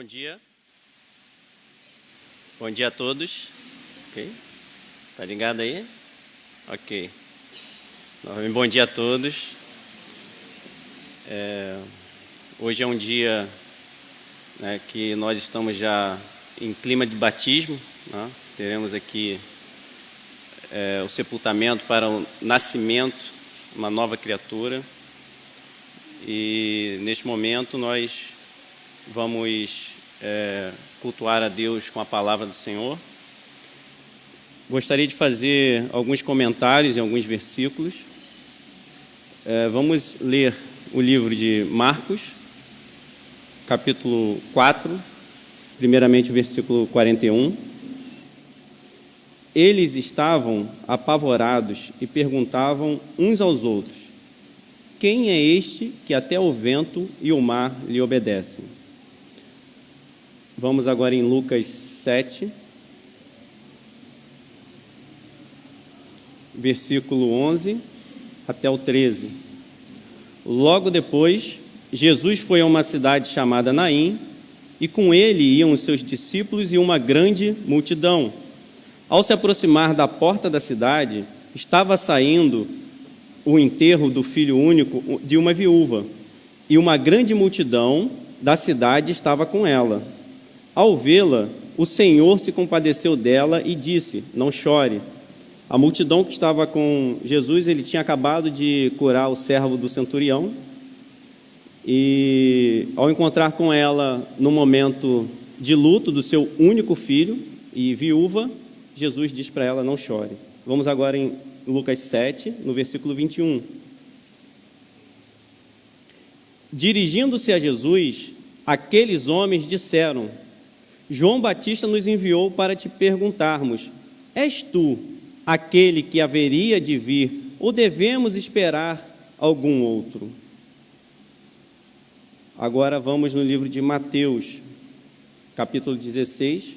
Bom dia. Bom dia a todos. Ok? Tá ligado aí? Ok. Novamente, bom dia a todos. Hoje é um dia, né, que nós estamos já em clima de batismo, né? Teremos aqui o sepultamento para o nascimento, uma nova criatura. E neste momento nós vamos cultuar a Deus com a palavra do Senhor. Gostaria de fazer alguns comentários em alguns versículos. Vamos ler o livro de Marcos, capítulo 4, primeiramente o versículo 41. Eles estavam apavorados e perguntavam uns aos outros: quem é este que até o vento e o mar lhe obedecem? Vamos agora em Lucas 7, versículo 11 até o 13. Logo depois, Jesus foi a uma cidade chamada Naim, e com ele iam os seus discípulos e uma grande multidão. Ao se aproximar da porta da cidade, estava saindo o enterro do filho único de uma viúva, e uma grande multidão da cidade estava com ela. Ao vê-la, o Senhor se compadeceu dela e disse: não chore. A multidão que estava com Jesus, ele tinha acabado de curar o servo do centurião, e ao encontrar com ela no momento de luto do seu único filho e viúva, Jesus diz para ela: não chore. Vamos agora em Lucas 7, no versículo 21. Dirigindo-se a Jesus, aqueles homens disseram: João Batista nos enviou para te perguntarmos: és tu aquele que haveria de vir, ou devemos esperar algum outro? Agora vamos no livro de Mateus, capítulo 16,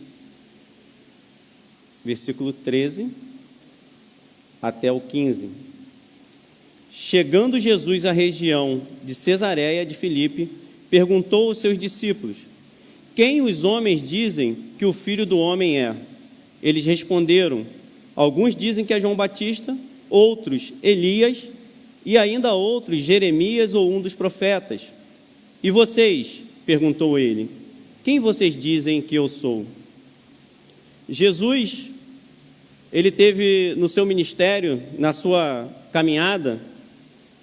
versículo 13 até o 15. Chegando Jesus à região de Cesareia de Filipe, perguntou aos seus discípulos: quem os homens dizem que o Filho do Homem é? Eles responderam: alguns dizem que é João Batista, outros Elias, e ainda outros Jeremias ou um dos profetas. E vocês? Perguntou ele: quem vocês dizem que eu sou? Jesus, ele teve no seu ministério, na sua caminhada,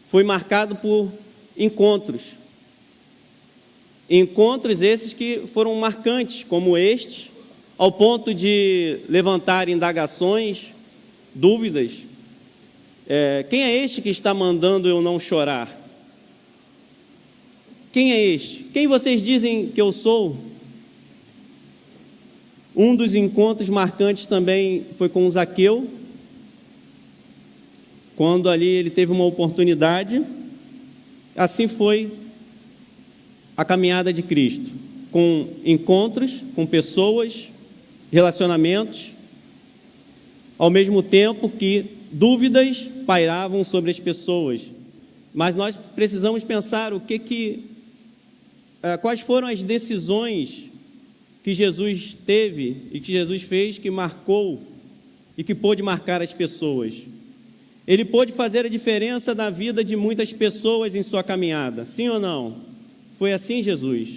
foi marcado por encontros. Encontros esses que foram marcantes, como este, ao ponto de levantar indagações, dúvidas. Quem é este que está mandando eu não chorar? Quem é este? Quem vocês dizem que eu sou? Um dos encontros marcantes também foi com Zaqueu, quando ali ele teve uma oportunidade. Assim foi a caminhada de Cristo, com encontros, com pessoas, relacionamentos, ao mesmo tempo que dúvidas pairavam sobre as pessoas. Mas nós precisamos pensar quais foram as decisões que Jesus teve e que Jesus fez, que marcou e que pôde marcar as pessoas. Ele pôde fazer a diferença na vida de muitas pessoas em sua caminhada, sim ou não? Foi assim, Jesus?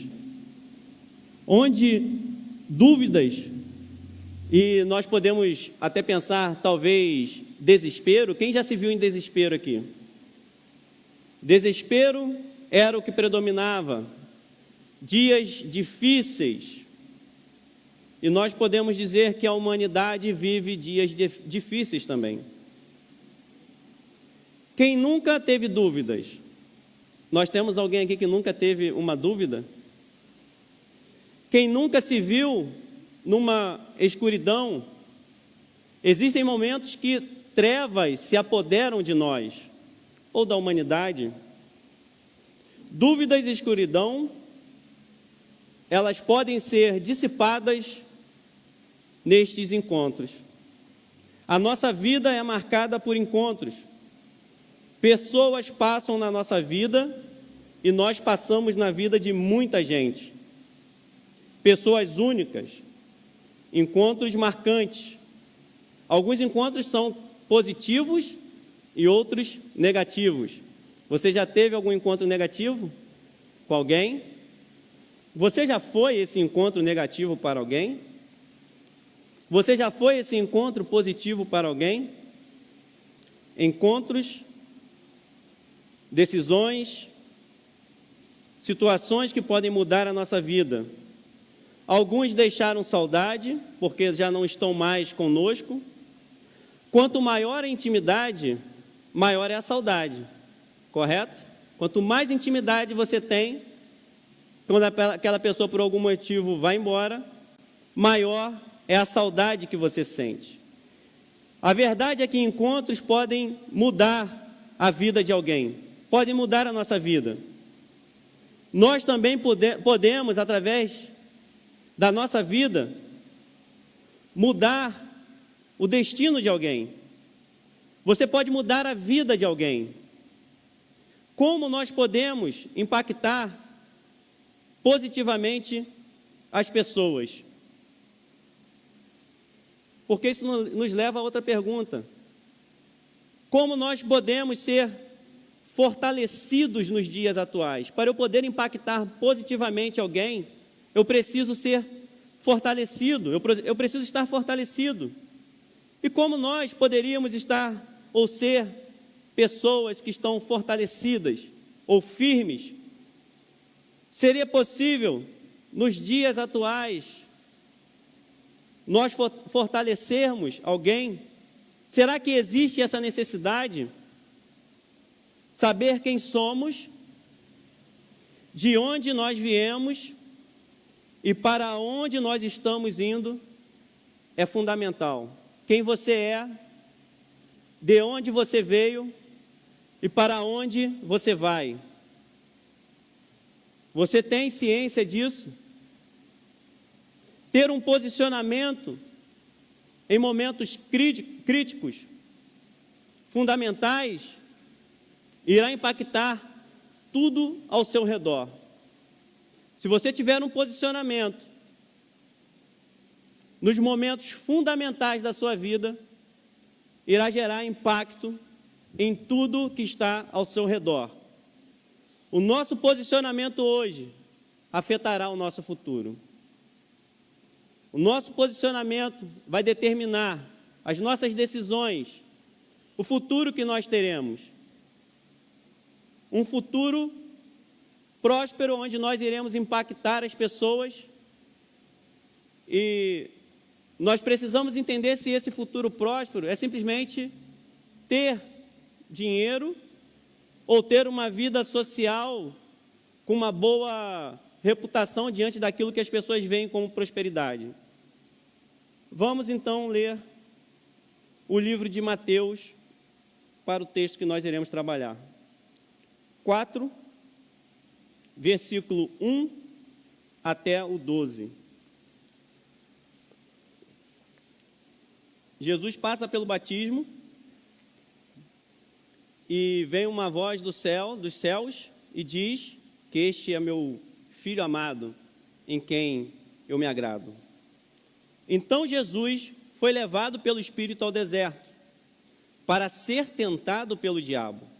Onde dúvidas, e nós podemos até pensar, talvez, desespero. Quem já se viu em desespero aqui? Desespero era o que predominava. Dias difíceis. E nós podemos dizer que a humanidade vive dias difíceis também. Quem nunca teve dúvidas? Nós temos alguém aqui que nunca teve uma dúvida? Quem nunca se viu numa escuridão? Existem momentos que trevas se apoderam de nós, ou da humanidade. Dúvidas e escuridão, elas podem ser dissipadas nestes encontros. A nossa vida é marcada por encontros. Pessoas passam na nossa vida e nós passamos na vida de muita gente. pessoas únicas, encontros marcantes. Alguns encontros são positivos e outros negativos. Você já teve algum encontro negativo com alguém? Você já foi esse encontro negativo para alguém? Você já foi esse encontro positivo para alguém? Encontros, decisões, situações que podem mudar a nossa vida. Alguns deixaram saudade, porque já não estão mais conosco. Quanto maior a intimidade, maior é a saudade, correto? Quanto mais intimidade você tem, quando aquela pessoa por algum motivo vai embora, maior é a saudade que você sente. A verdade é que encontros podem mudar a vida de alguém, podem mudar a nossa vida. Nós também podemos, através da nossa vida, mudar o destino de alguém. Você pode mudar a vida de alguém. Como nós podemos impactar positivamente as pessoas? Porque isso nos leva a outra pergunta. Como nós podemos ser fortalecidos nos dias atuais? Para eu poder impactar positivamente alguém, eu preciso ser fortalecido, eu preciso estar fortalecido. E como nós poderíamos estar ou ser pessoas que estão fortalecidas ou firmes? Seria possível, nos dias atuais, nós fortalecermos alguém? Será que existe essa necessidade? Saber quem somos, de onde nós viemos e para onde nós estamos indo é fundamental. Quem você é, de onde você veio e para onde você vai. Você tem ciência disso? Ter um posicionamento em momentos críticos, fundamentais, irá impactar tudo ao seu redor. Se você tiver um posicionamento nos momentos fundamentais da sua vida, irá gerar impacto em tudo que está ao seu redor. O nosso posicionamento hoje afetará o nosso futuro. O nosso posicionamento vai determinar as nossas decisões, o futuro que nós teremos. Um futuro próspero, onde nós iremos impactar as pessoas, e nós precisamos entender se esse futuro próspero é simplesmente ter dinheiro ou ter uma vida social com uma boa reputação diante daquilo que as pessoas veem como prosperidade. Vamos então ler o livro de Mateus para o texto que nós iremos trabalhar. 4, versículo 1 até o 12. Jesus passa pelo batismo e vem uma voz dos céus, e diz que este é meu Filho amado, em quem eu me agrado. Então Jesus foi levado pelo Espírito ao deserto, para ser tentado pelo diabo.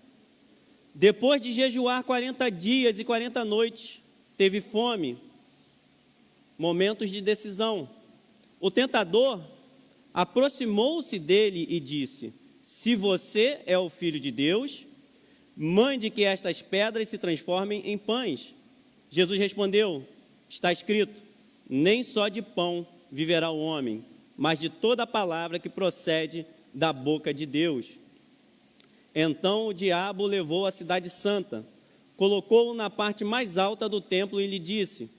Depois de jejuar 40 dias e 40 noites, teve fome. Momentos de decisão. O tentador aproximou-se dele e disse: se você é o Filho de Deus, mande que estas pedras se transformem em pães. Jesus respondeu: está escrito, nem só de pão viverá o homem, mas de toda a palavra que procede da boca de Deus. Então o diabo o levou à cidade santa, colocou-o na parte mais alta do templo e lhe disse: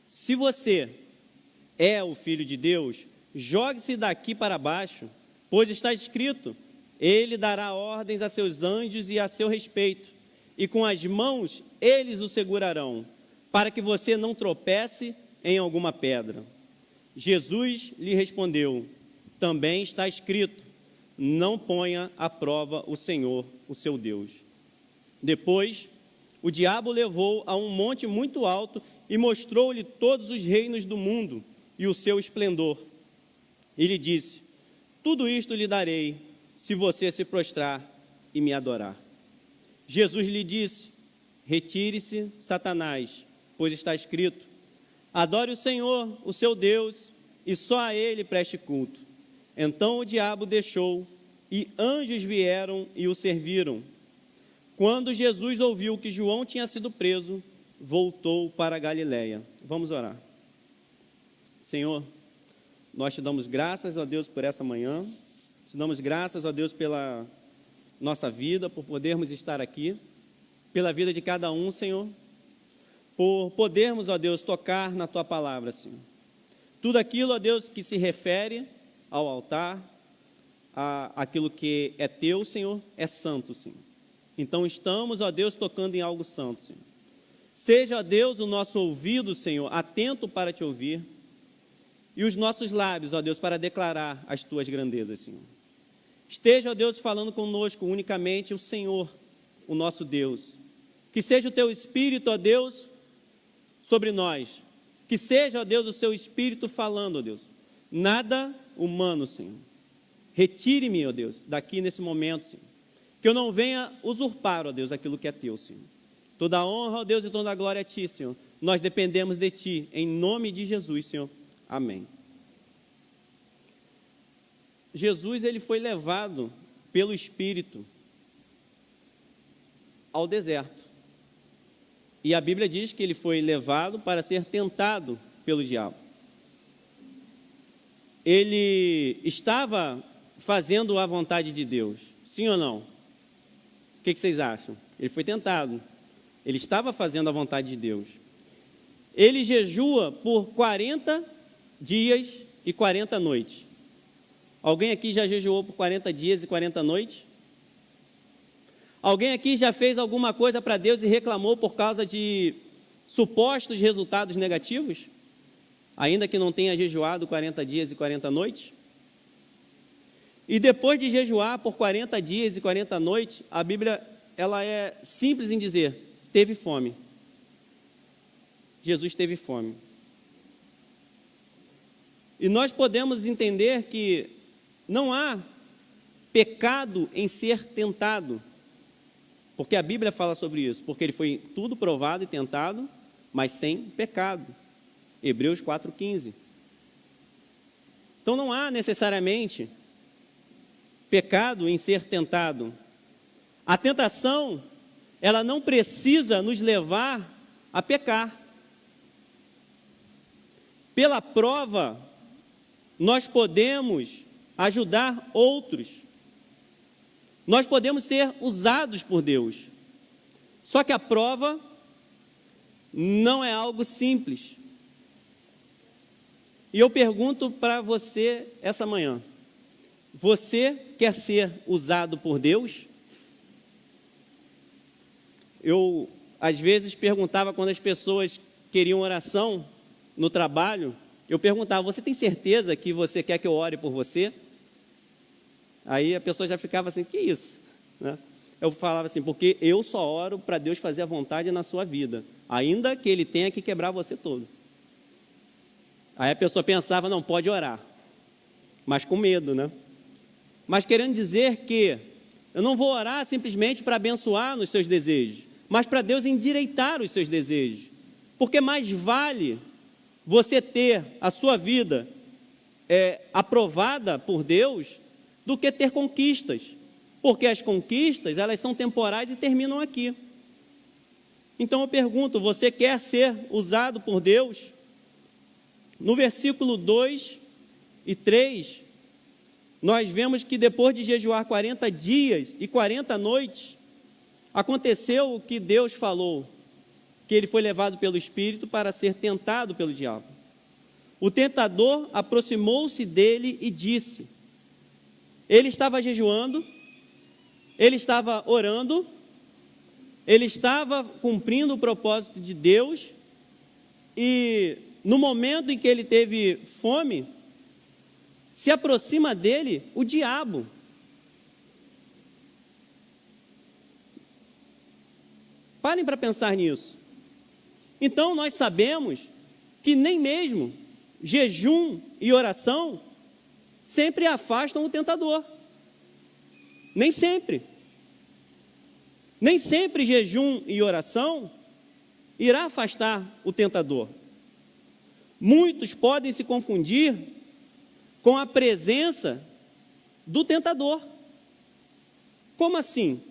se você é o Filho de Deus, jogue-se daqui para baixo, pois está escrito, ele dará ordens a seus anjos e a seu respeito, e com as mãos eles o segurarão, para que você não tropece em alguma pedra. Jesus lhe respondeu: também está escrito, não ponha à prova o Senhor, o seu Deus. Depois, o diabo o levou a um monte muito alto e mostrou-lhe todos os reinos do mundo e o seu esplendor. E lhe disse: tudo isto lhe darei, se você se prostrar e me adorar. Jesus lhe disse: retire-se, Satanás, pois está escrito: adore o Senhor, o seu Deus, e só a ele preste culto. Então o diabo deixou, e anjos vieram e o serviram. Quando Jesus ouviu que João tinha sido preso, voltou para a Galiléia. Vamos orar. Senhor, nós te damos graças, ó Deus, por essa manhã. Te damos graças, ó Deus, pela nossa vida, por podermos estar aqui, pela vida de cada um, Senhor, por podermos, ó Deus, tocar na Tua palavra, Senhor. Tudo aquilo, ó Deus, que se refere ao altar, aquilo que é Teu, Senhor, é santo, Senhor. Então estamos, ó Deus, tocando em algo santo, Senhor. Seja, ó Deus, o nosso ouvido, Senhor, atento para Te ouvir, e os nossos lábios, ó Deus, para declarar as Tuas grandezas, Senhor. Esteja, ó Deus, falando conosco unicamente o Senhor, o nosso Deus. Que seja o Teu Espírito, ó Deus, sobre nós. Que seja, ó Deus, o Seu Espírito falando, ó Deus. Nada humano, Senhor. Retire-me, ó Deus, daqui nesse momento, Senhor. Que eu não venha usurpar, ó Deus, aquilo que é Teu, Senhor. Toda a honra, ó Deus, e toda a glória a Ti, Senhor. Nós dependemos de Ti, em nome de Jesus, Senhor. Amém. Jesus, ele foi levado pelo Espírito ao deserto. E a Bíblia diz que ele foi levado para ser tentado pelo diabo. Ele estava fazendo a vontade de Deus, sim ou não? O que vocês acham? Ele foi tentado. Ele estava fazendo a vontade de Deus. Ele jejua por 40 dias e 40 noites. Alguém aqui já jejuou por 40 dias e 40 noites? Alguém aqui já fez alguma coisa para Deus e reclamou por causa de supostos resultados negativos? Ainda que não tenha jejuado 40 dias e 40 noites? E depois de jejuar por 40 dias e 40 noites, a Bíblia ela é simples em dizer: teve fome. Jesus teve fome. E nós podemos entender que não há pecado em ser tentado, porque a Bíblia fala sobre isso, porque ele foi tudo provado e tentado, mas sem pecado. Hebreus 4,15. Então não há necessariamente pecado em ser tentado. A tentação, ela não precisa nos levar a pecar. Pela prova, nós podemos ajudar outros. Nós podemos ser usados por Deus. Só que a prova não é algo simples. E eu pergunto para você essa manhã: você quer ser usado por Deus? Eu, às vezes, perguntava quando as pessoas queriam oração no trabalho, eu perguntava: você tem certeza que você quer que eu ore por você? Aí a pessoa já ficava assim: que isso? Né? Eu falava assim: porque eu só oro para Deus fazer a vontade na sua vida, ainda que Ele tenha que quebrar você todo. Aí a pessoa pensava: não, pode orar, mas com medo, né? Mas querendo dizer que eu não vou orar simplesmente para abençoar nos seus desejos, mas para Deus endireitar os seus desejos, porque mais vale você ter a sua vida aprovada por Deus do que ter conquistas, porque as conquistas, elas são temporais e terminam aqui. Então eu pergunto: você quer ser usado por Deus? No versículo 2 e 3, nós vemos que depois de jejuar 40 dias e 40 noites, aconteceu o que Deus falou, que ele foi levado pelo Espírito para ser tentado pelo diabo. O tentador aproximou-se dele e disse: ele estava jejuando, ele estava orando, ele estava cumprindo o propósito de Deus, e no momento em que ele teve fome, se aproxima dele o diabo. Parem para pensar nisso. Então nós sabemos que nem mesmo jejum e oração sempre afastam o tentador. Nem sempre. Nem sempre jejum e oração irá afastar o tentador. Muitos podem se confundir com a presença do tentador. Como assim?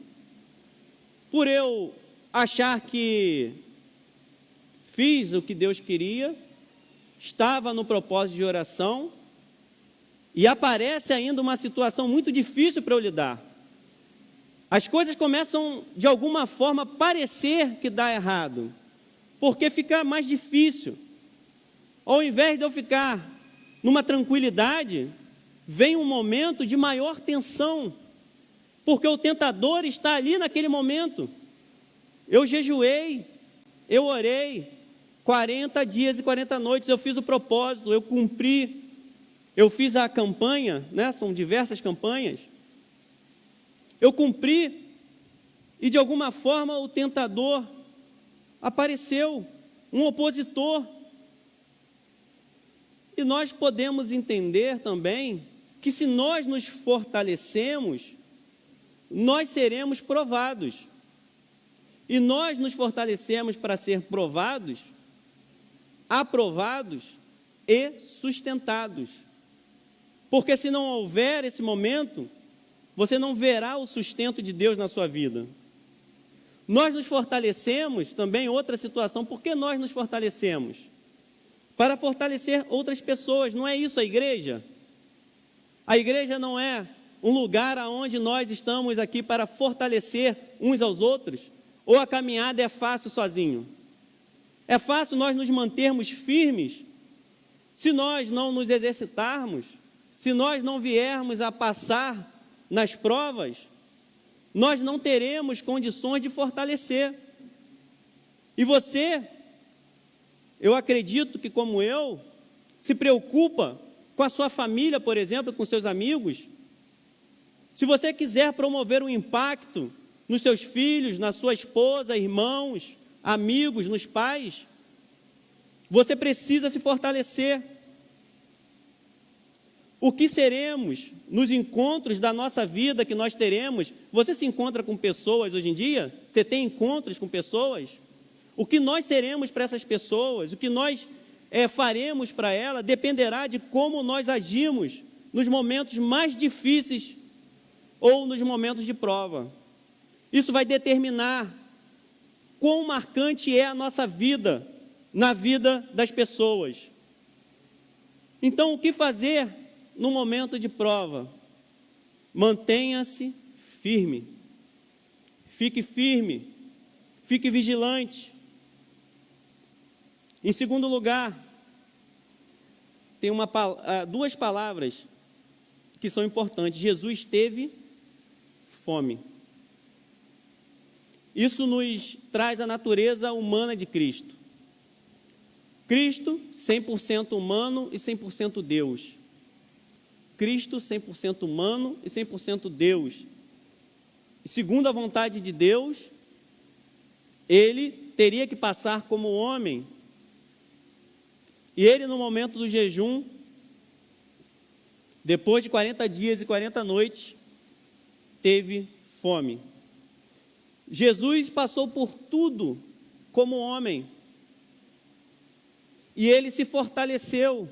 Por eu achar que fiz o que Deus queria, estava no propósito de oração, e aparece ainda uma situação muito difícil para eu lidar. As coisas começam, de alguma forma, a parecer que dá errado, porque fica mais difícil. Ao invés de eu ficar numa tranquilidade, vem um momento de maior tensão, porque o tentador está ali naquele momento. Eu jejuei, eu orei, 40 dias e 40 noites, eu fiz o propósito, eu cumpri, eu fiz a campanha, né? São diversas campanhas, eu cumpri, e de alguma forma o tentador apareceu, um opositor. E nós podemos entender também que se nós nos fortalecemos, nós seremos provados. E nós nos fortalecemos para ser provados, aprovados e sustentados. Porque se não houver esse momento, você não verá o sustento de Deus na sua vida. Nós nos fortalecemos também, outra situação, por que nós nos fortalecemos? Para fortalecer outras pessoas, não é isso a igreja? A igreja não é um lugar onde nós estamos aqui para fortalecer uns aos outros, ou a caminhada é fácil sozinho? É fácil nós nos mantermos firmes se nós não nos exercitarmos, se nós não viermos a passar nas provas, nós não teremos condições de fortalecer. E você, eu acredito que como eu, se preocupa com a sua família, por exemplo, com seus amigos. Se você quiser promover um impacto nos seus filhos, na sua esposa, irmãos, amigos, nos pais, você precisa se fortalecer. O que seremos nos encontros da nossa vida que nós teremos? Você se encontra com pessoas hoje em dia? Você tem encontros com pessoas? O que nós seremos para essas pessoas, o que nós faremos para elas, dependerá de como nós agimos nos momentos mais difíceis ou nos momentos de prova. Isso vai determinar quão marcante é a nossa vida na vida das pessoas. Então, o que fazer no momento de prova? Mantenha-se firme. Fique firme. Fique vigilante. Em segundo lugar, tem duas palavras que são importantes. Jesus teve fome. Isso nos traz a natureza humana de Cristo. Cristo, 100% humano e 100% Deus. Cristo, 100% humano e 100% Deus. E segundo a vontade de Deus, ele teria que passar como homem. E ele, no momento do jejum, depois de 40 dias e 40 noites, teve fome. Jesus passou por tudo como homem. E ele se fortaleceu.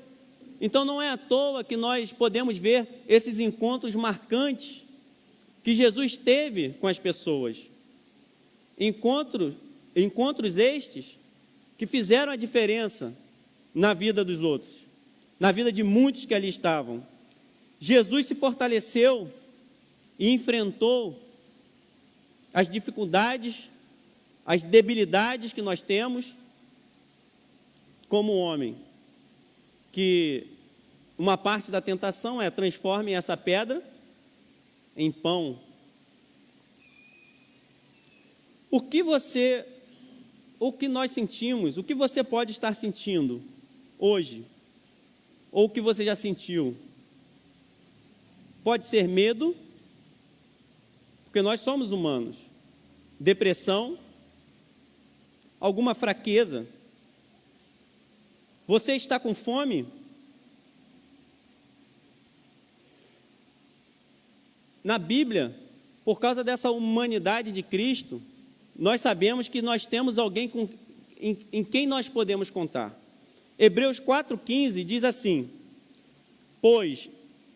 Então não é à toa que nós podemos ver esses encontros marcantes que Jesus teve com as pessoas. Encontros estes que fizeram a diferença na vida dos outros, na vida de muitos que ali estavam. Jesus se fortaleceu e enfrentou as dificuldades, as debilidades que nós temos como homem, que uma parte da tentação é transforme essa pedra em pão. O que nós sentimos, o que você pode estar sentindo hoje, ou o que você já sentiu? Pode ser medo, porque nós somos humanos, depressão, alguma fraqueza, Você está com fome? Na Bíblia, por causa dessa humanidade de Cristo, nós sabemos que nós temos alguém em quem nós podemos contar. Hebreus 4,15 diz assim: pois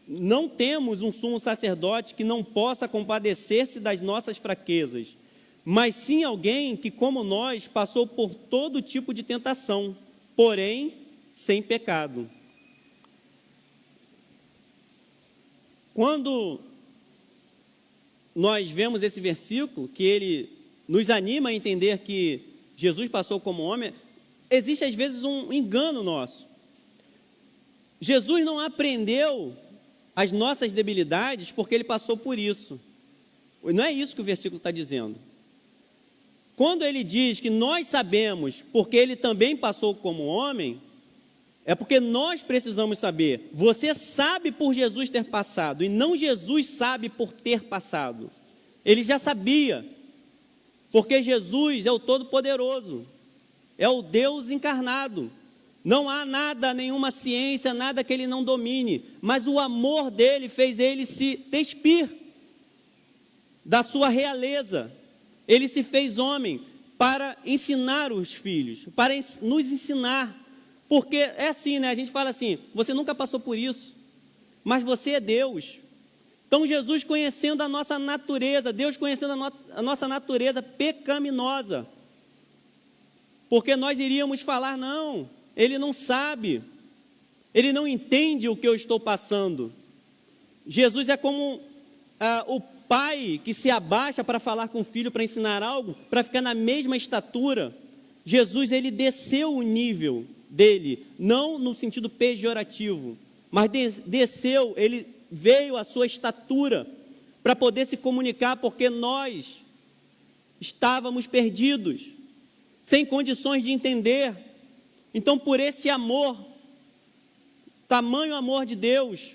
não temos um sumo sacerdote que não possa compadecer-se das nossas fraquezas, mas sim alguém que, como nós, passou por todo tipo de tentação, porém sem pecado. Quando nós vemos esse versículo, que ele nos anima a entender que Jesus passou como homem, existe às vezes um engano nosso. Jesus não aprendeu as nossas debilidades porque ele passou por isso. Não é isso que o versículo está dizendo. Quando ele diz que nós sabemos porque ele também passou como homem, é porque nós precisamos saber. Você sabe por Jesus ter passado, e não Jesus sabe por ter passado. Ele já sabia, porque Jesus é o Todo-Poderoso, é o Deus encarnado. Não há nada, nenhuma ciência, nada que ele não domine, mas o amor dele fez ele se despir da sua realeza. Ele se fez homem para ensinar os filhos, para nos ensinar. Porque é assim, né? A gente fala assim, você nunca passou por isso, mas você é Deus. Então Jesus, conhecendo a nossa natureza, Deus conhecendo a nossa natureza pecaminosa, porque nós iríamos falar, não, ele não sabe, ele não entende o que eu estou passando. Jesus é como o pai que se abaixa para falar com o filho, para ensinar algo, para ficar na mesma estatura. Jesus, ele desceu o nível dele, não no sentido pejorativo, mas desceu, ele veio à sua estatura para poder se comunicar, porque nós estávamos perdidos, sem condições de entender. Então, por esse amor, tamanho amor de Deus,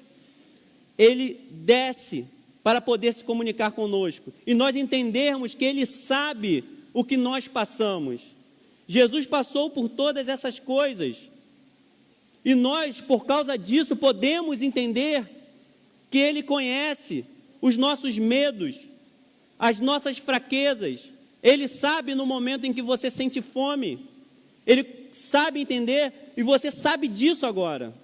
ele desce para poder se comunicar conosco, e nós entendermos que ele sabe o que nós passamos. Jesus passou por todas essas coisas, e nós, por causa disso, podemos entender que ele conhece os nossos medos, as nossas fraquezas. Ele sabe no momento em que você sente fome, ele sabe entender, e você sabe disso agora.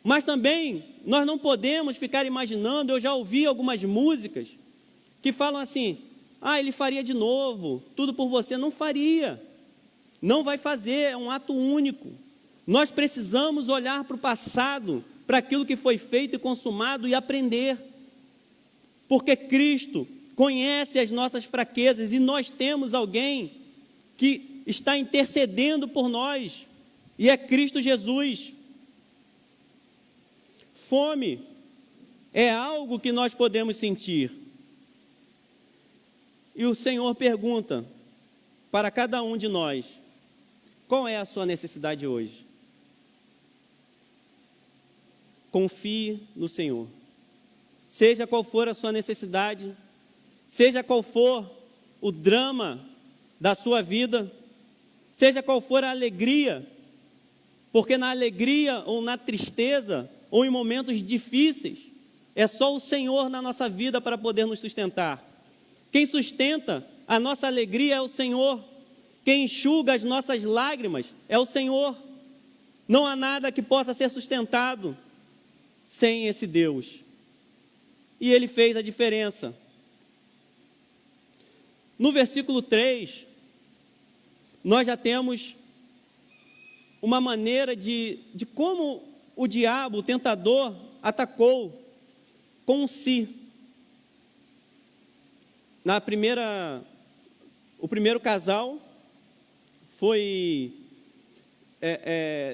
Mas também, nós não podemos ficar imaginando, eu já ouvi algumas músicas que falam assim, ele faria de novo, tudo por você. Não faria, não vai fazer, é um ato único. Nós precisamos olhar para o passado, para aquilo que foi feito e consumado, e aprender, porque Cristo conhece as nossas fraquezas, e nós temos alguém que está intercedendo por nós, e é Cristo Jesus. Fome é algo que nós podemos sentir, e o Senhor pergunta para cada um de nós, qual é a sua necessidade hoje? Confie no Senhor. Seja qual for a sua necessidade, seja qual for o drama da sua vida, seja qual for a alegria, porque na alegria ou na tristeza, ou em momentos difíceis, é só o Senhor na nossa vida para poder nos sustentar. Quem sustenta a nossa alegria é o Senhor. Quem enxuga as nossas lágrimas é o Senhor. Não há nada que possa ser sustentado sem esse Deus. E Ele fez a diferença. No versículo 3, nós já temos uma maneira de como o diabo, o tentador, atacou com si. O primeiro casal foi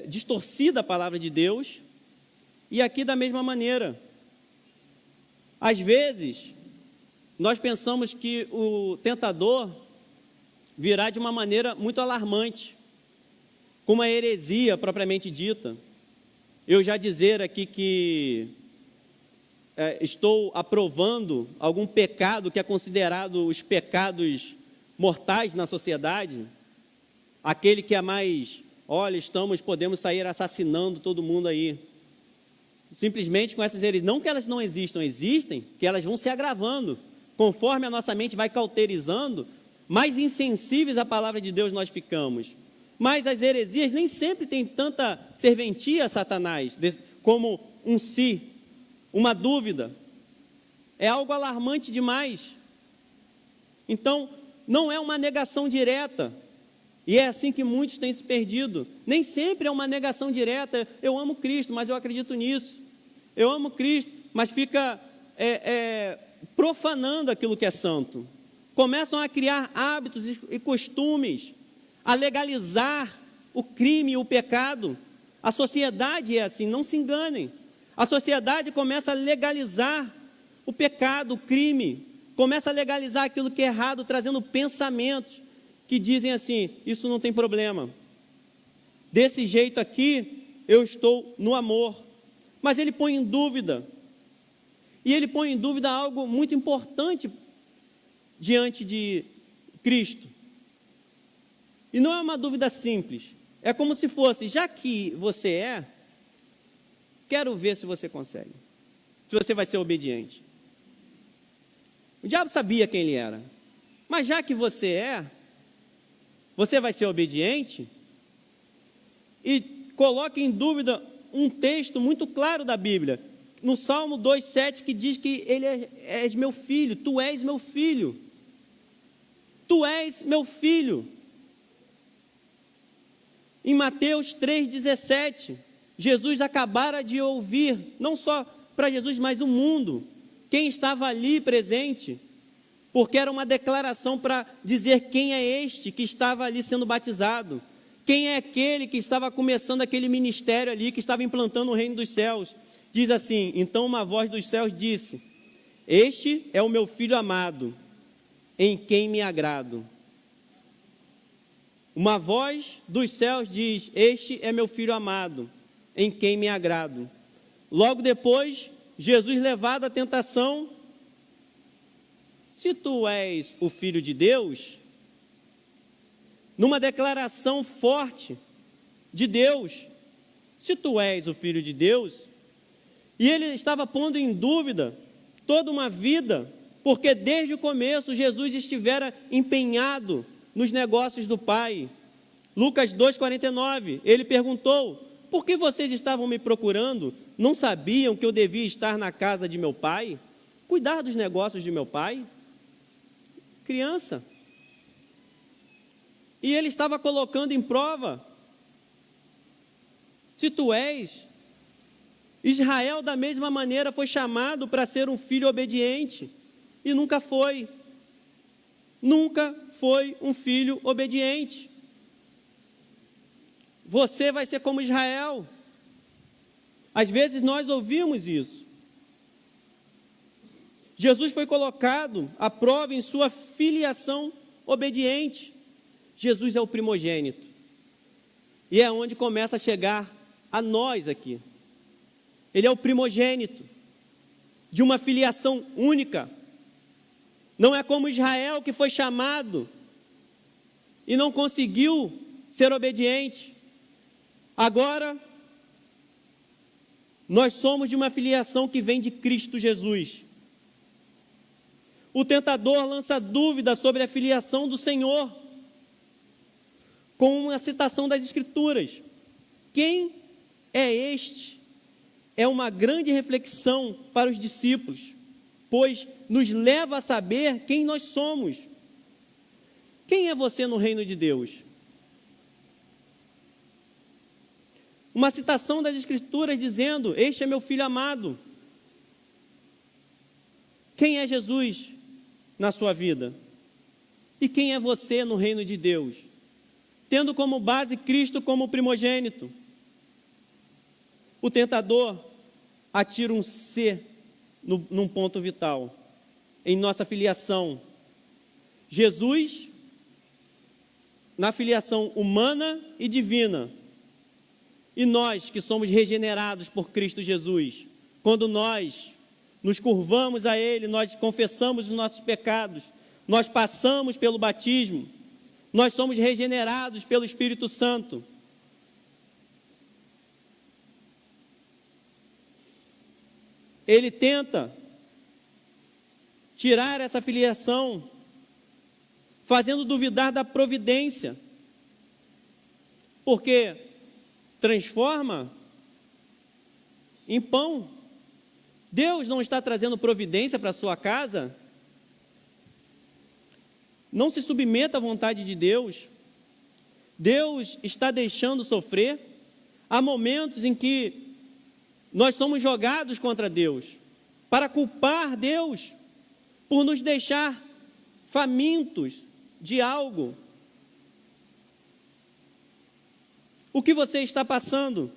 distorcida a palavra de Deus, e aqui da mesma maneira. Às vezes, nós pensamos que o tentador virá de uma maneira muito alarmante, com uma heresia propriamente dita. Eu já dizer aqui que estou aprovando algum pecado que é considerado os pecados mortais na sociedade, aquele que é mais olha, podemos sair assassinando todo mundo aí. Simplesmente com essas heresias, não que elas não existam, existem, que elas vão se agravando, conforme a nossa mente vai cauterizando, mais insensíveis à palavra de Deus nós ficamos. Mas as heresias nem sempre têm tanta serventia a Satanás, como um si, uma dúvida. É algo alarmante demais. Então, não é uma negação direta. E é assim que muitos têm se perdido. Nem sempre é uma negação direta. Eu amo Cristo, mas eu acredito nisso. Eu amo Cristo, mas fica profanando aquilo que é santo. Começam a criar hábitos e costumes, a legalizar o crime e o pecado. A sociedade é assim, não se enganem. A sociedade começa a legalizar o pecado, o crime, começa a legalizar aquilo que é errado, trazendo pensamentos que dizem assim, isso não tem problema. Desse jeito aqui, eu estou no amor. Mas ele põe em dúvida. E ele põe em dúvida algo muito importante diante de Cristo. E não é uma dúvida simples. É como se fosse, já que você quero ver se você consegue. Se você vai ser obediente. O diabo sabia quem ele era. Mas já que você vai ser obediente? E coloca em dúvida um texto muito claro da Bíblia. No Salmo 2,7, que diz que ele és meu filho, tu és meu filho. Tu és meu filho. Em Mateus 3,17, Jesus acabara de ouvir, não só para Jesus, mas o mundo, quem estava ali presente, porque era uma declaração para dizer quem é este que estava ali sendo batizado, quem é aquele que estava começando aquele ministério ali, que estava implantando o reino dos céus. Diz assim, então uma voz dos céus disse, este é o meu filho amado, em quem me agrado. Uma voz dos céus diz, este é meu filho amado, em quem me agrado. Logo depois, Jesus levado à tentação, se tu és o Filho de Deus, numa declaração forte de Deus, se tu és o Filho de Deus, e ele estava pondo em dúvida toda uma vida, porque desde o começo Jesus estivera empenhado nos negócios do Pai. Lucas 2,49, ele perguntou, por que vocês estavam me procurando? Não sabiam que eu devia estar na casa de meu pai? Cuidar dos negócios de meu pai? Criança. E ele estava colocando em prova, se tu és, Israel da mesma maneira foi chamado para ser um filho obediente, e nunca foi um filho obediente. Você vai ser como Israel. Às vezes nós ouvimos isso. Jesus foi colocado à prova em sua filiação obediente. Jesus é o primogênito. E é onde começa a chegar a nós aqui. Ele é o primogênito de uma filiação única. Não é como Israel, que foi chamado e não conseguiu ser obediente. Agora, nós somos de uma filiação que vem de Cristo Jesus. O tentador lança dúvida sobre a filiação do Senhor, com uma citação das Escrituras. Quem é este? É uma grande reflexão para os discípulos, pois nos leva a saber quem nós somos. Quem é você no reino de Deus? Uma citação das Escrituras dizendo, este é meu filho amado. Quem é Jesus na sua vida? E quem é você no reino de Deus? Tendo como base Cristo como primogênito. O tentador atira um C num ponto vital, em nossa filiação. Jesus, na filiação humana e divina. E nós que somos regenerados por Cristo Jesus, quando nós nos curvamos a Ele, nós confessamos os nossos pecados, nós passamos pelo batismo, nós somos regenerados pelo Espírito Santo. ele tenta tirar essa filiação, fazendo duvidar da providência, porque transforma em pão. Deus não está trazendo providência para a sua casa? Não se submeta à vontade de Deus. Deus está deixando sofrer. Há momentos em que nós somos jogados contra Deus, para culpar Deus por nos deixar famintos de algo. O que você está passando?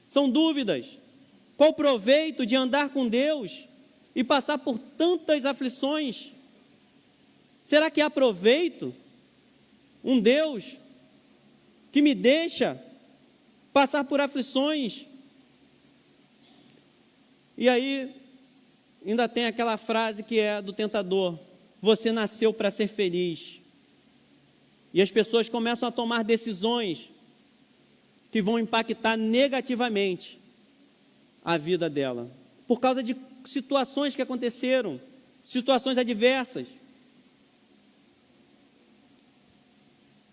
São dúvidas. Qual o proveito de andar com Deus e passar por tantas aflições? Será que há proveito? Um Deus que me deixa passar por aflições. E aí, ainda tem aquela frase que é do tentador: você nasceu para ser feliz. E as pessoas começam a tomar decisões que vão impactar negativamente a vida dela, por causa de situações que aconteceram, situações adversas.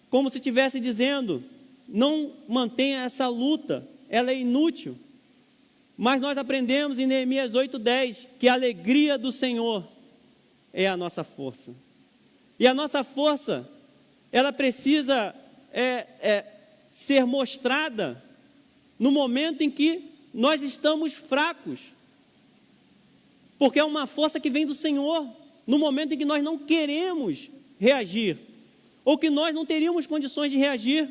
Como se estivesse dizendo: não mantenha essa luta, ela é inútil. Mas nós aprendemos em Neemias 8:10 que a alegria do Senhor é a nossa força. E a nossa força, ela precisa ser mostrada no momento em que nós estamos fracos. Porque é uma força que vem do Senhor, no momento em que nós não queremos reagir, ou que nós não teríamos condições de reagir,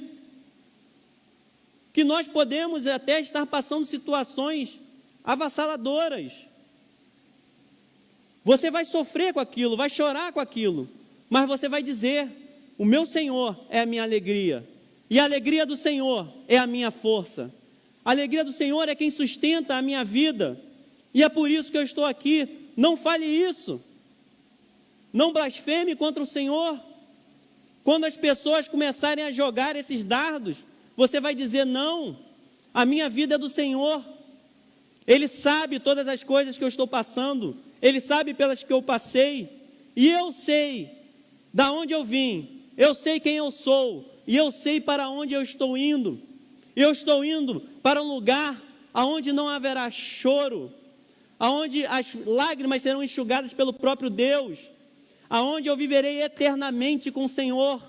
que nós podemos até estar passando situações avassaladoras. Você vai sofrer com aquilo, vai chorar com aquilo, mas você vai dizer: o meu Senhor é a minha alegria, e a alegria do Senhor é a minha força. A alegria do Senhor é quem sustenta a minha vida, e é por isso que eu estou aqui. Não fale isso, não blasfeme contra o Senhor. Quando as pessoas começarem a jogar esses dardos, você vai dizer: não, a minha vida é do Senhor. Ele sabe todas as coisas que eu estou passando, Ele sabe pelas que eu passei, e eu sei da onde eu vim, eu sei quem eu sou, e eu sei para onde eu estou indo. Eu estou indo para um lugar aonde não haverá choro, aonde as lágrimas serão enxugadas pelo próprio Deus, aonde eu viverei eternamente com o Senhor.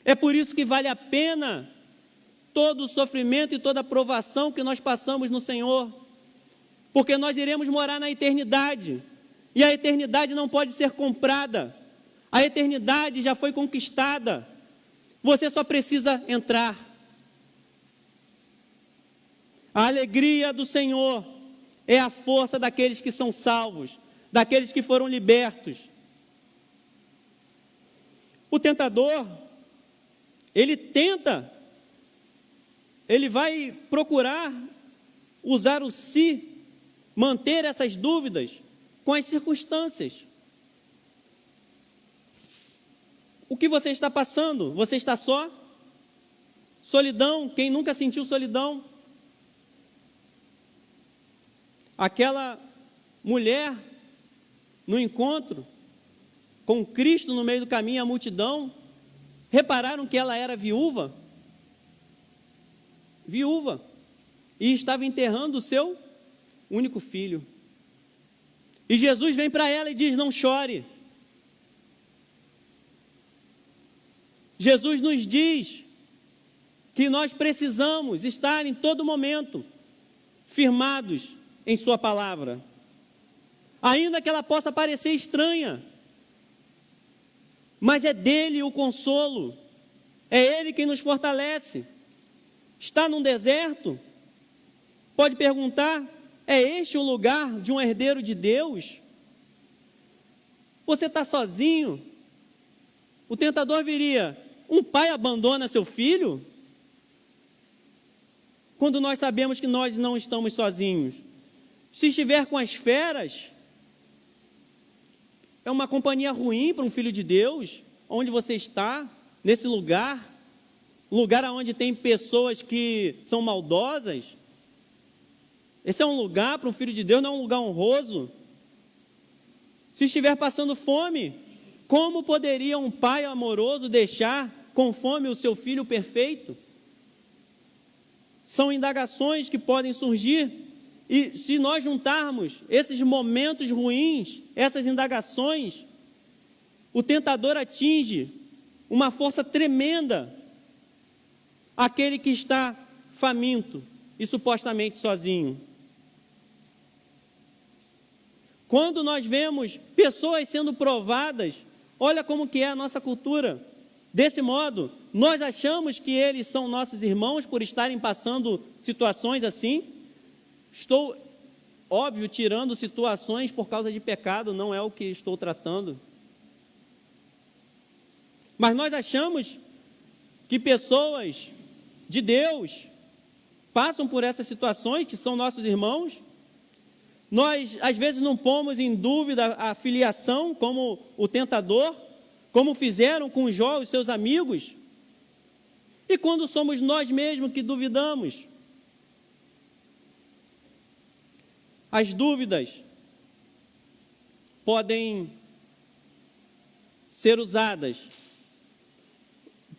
É por isso que vale a pena todo o sofrimento e toda a provação que nós passamos no Senhor, porque nós iremos morar na eternidade, e a eternidade não pode ser comprada, a eternidade já foi conquistada, você só precisa entrar. A alegria do Senhor é a força daqueles que são salvos, daqueles que foram libertos. O tentador, ele vai procurar usar o si, manter essas dúvidas com as circunstâncias. O que você está passando? Você está só? Solidão, quem nunca sentiu solidão? Aquela mulher no encontro com Cristo no meio do caminho, a multidão, repararam que ela era viúva? Viúva, e estava enterrando o seu único filho. E Jesus vem para ela e diz: não chore. Jesus nos diz que nós precisamos estar em todo momento firmados em sua palavra, ainda que ela possa parecer estranha, mas é dele o consolo, é ele quem nos fortalece. Está num deserto? Pode perguntar: é este o lugar de um herdeiro de Deus? Você está sozinho? O tentador viria: um pai abandona seu filho? Quando nós sabemos que nós não estamos sozinhos. Se estiver com as feras, é uma companhia ruim para um filho de Deus. Onde você está, nesse lugar onde tem pessoas que são maldosas, Esse é um lugar para um filho de Deus, não é um lugar honroso. Se estiver passando fome, como poderia um pai amoroso deixar com fome o seu filho perfeito? São indagações que podem surgir, e se nós juntarmos esses momentos ruins, essas indagações, o tentador atinge uma força tremenda àquele que está faminto e supostamente sozinho. Quando nós vemos pessoas sendo provadas, olha como que é a nossa cultura. Desse modo, nós achamos que eles são nossos irmãos por estarem passando situações assim. Estou, óbvio, tirando situações por causa de pecado, não é o que estou tratando. Mas nós achamos que pessoas de Deus passam por essas situações, que são nossos irmãos. Nós, às vezes, não pomos em dúvida a filiação, como o tentador, como fizeram com Jó e os seus amigos. E quando somos nós mesmos que duvidamos? As dúvidas podem ser usadas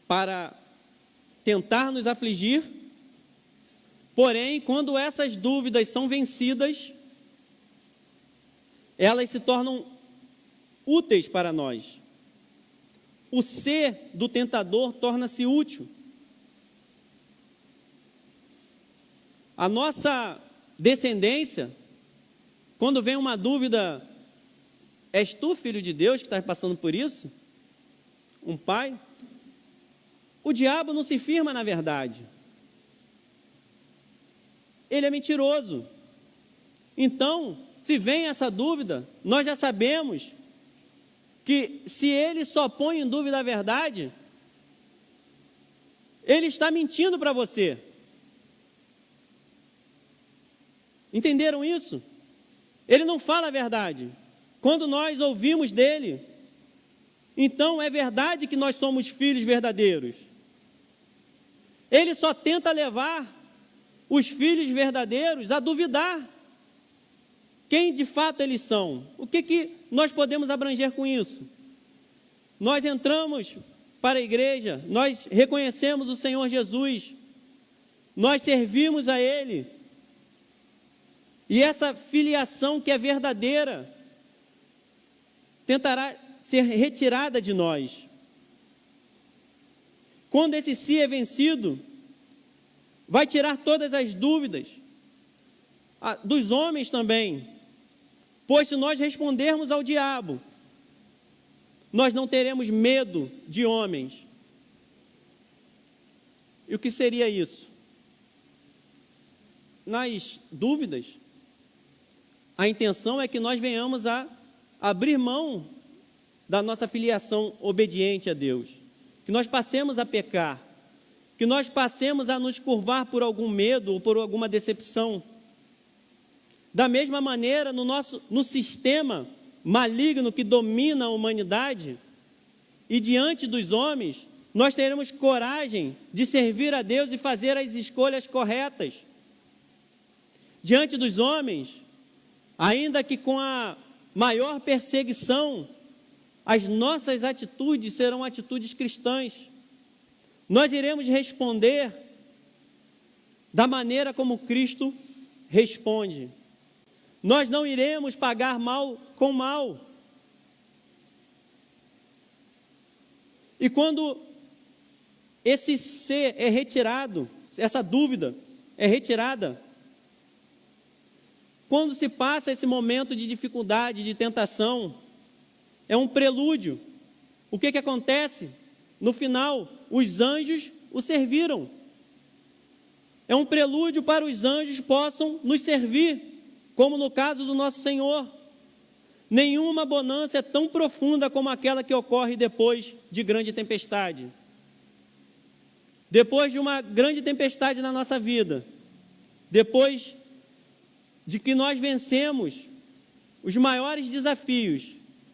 para tentar nos afligir, porém, quando essas dúvidas são vencidas, elas se tornam úteis para nós. O ser do tentador torna-se útil. A nossa descendência, quando vem uma dúvida, és tu, filho de Deus, que está passando por isso? Um pai? O diabo não se firma na verdade. Ele é mentiroso. Então, se vem essa dúvida, nós já sabemos que se ele só põe em dúvida a verdade, ele está mentindo para você. Entenderam isso? Ele não fala a verdade. Quando nós ouvimos dele, então é verdade que nós somos filhos verdadeiros. Ele só tenta levar os filhos verdadeiros a duvidar quem de fato eles são. O que nós podemos abranger com isso? Nós entramos para a igreja, nós reconhecemos o Senhor Jesus, nós servimos a Ele, e essa filiação que é verdadeira tentará ser retirada de nós. Quando esse si é vencido, vai tirar todas as dúvidas, dos homens também. Pois se nós respondermos ao diabo, nós não teremos medo de homens. E o que seria isso? Nas dúvidas, a intenção é que nós venhamos a abrir mão da nossa filiação obediente a Deus, que nós passemos a pecar, que nós passemos a nos curvar por algum medo ou por alguma decepção. Da mesma maneira, no sistema maligno que domina a humanidade, e diante dos homens, nós teremos coragem de servir a Deus e fazer as escolhas corretas. Diante dos homens, ainda que com a maior perseguição, as nossas atitudes serão atitudes cristãs. Nós iremos responder da maneira como Cristo responde. Nós não iremos pagar mal com mal. E quando esse ser é retirado, essa dúvida é retirada, quando se passa esse momento de dificuldade, de tentação, é um prelúdio. O que acontece? No final, os anjos o serviram. É um prelúdio para os anjos possam nos servir, como no caso do nosso Senhor. Nenhuma bonança é tão profunda como aquela que ocorre depois de grande tempestade. Depois de uma grande tempestade na nossa vida, depois de que nós vencemos os maiores desafios,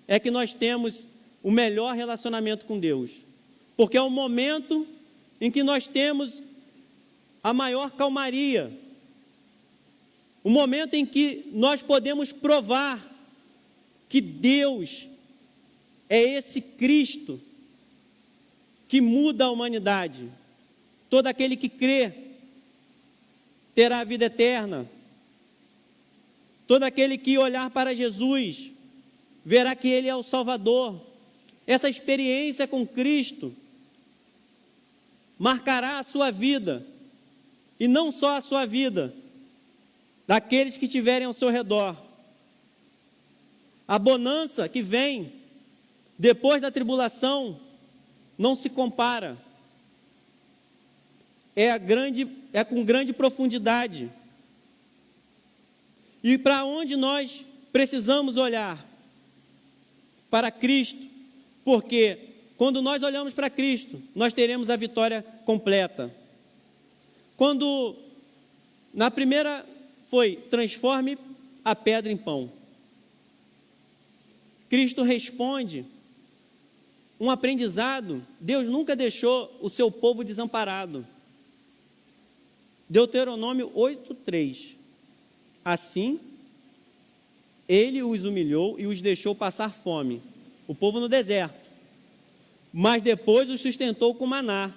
é que nós temos o melhor relacionamento com Deus. Porque é o momento em que nós temos a maior calmaria, o momento em que nós podemos provar que Deus é esse Cristo que muda a humanidade. Todo aquele que crê terá a vida eterna. Todo aquele que olhar para Jesus verá que Ele é o Salvador. Essa experiência com Cristo marcará a sua vida, e não só a sua vida, daqueles que estiverem ao seu redor. A bonança que vem depois da tribulação não se compara. É com grande profundidade. E para onde nós precisamos olhar? Para Cristo, porque quando nós olhamos para Cristo, nós teremos a vitória completa. Quando na primeira foi, transforme a pedra em pão. Cristo responde um aprendizado. Deus nunca deixou o seu povo desamparado. Deuteronômio 8:3. Assim, ele os humilhou e os deixou passar fome, o povo no deserto, mas depois os sustentou com maná,